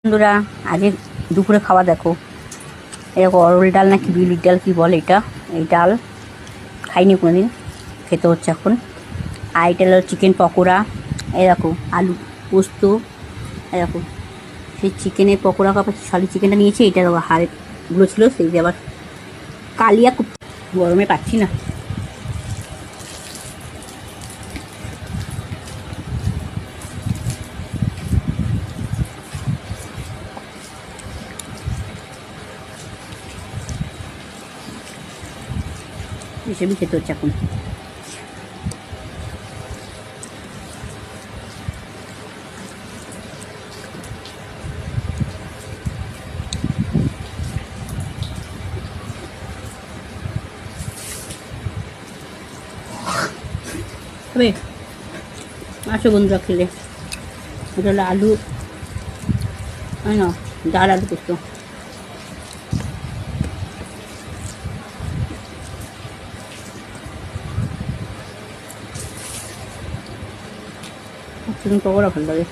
বন্ধুরা, আজকে দুপুরে খাওয়া দেখো, এরকম অরল ডাল না কি বিউলির ডাল কি বলে এটা, এই ডাল খাইনি কোনোদিন, খেতে হচ্ছে এখন। আর এটা হলো চিকেন পকোড়া, এরকম আলু পোস্ত, এরকম সেই চিকেনের পকোড়া কাপড় শালি চিকেনটা নিয়েছি, এটার হাড়গুলো ছিল সেই যে আবার কালিয়া, খুব গরমে পাচ্ছি না। এসবই খেতে হচ্ছে এখন। তবে আসো বন্ধুরা খেলে, এটা হলো আলু না ডাল আলু পোস্ত। চিকেন পকোড়া ভালো লাগে।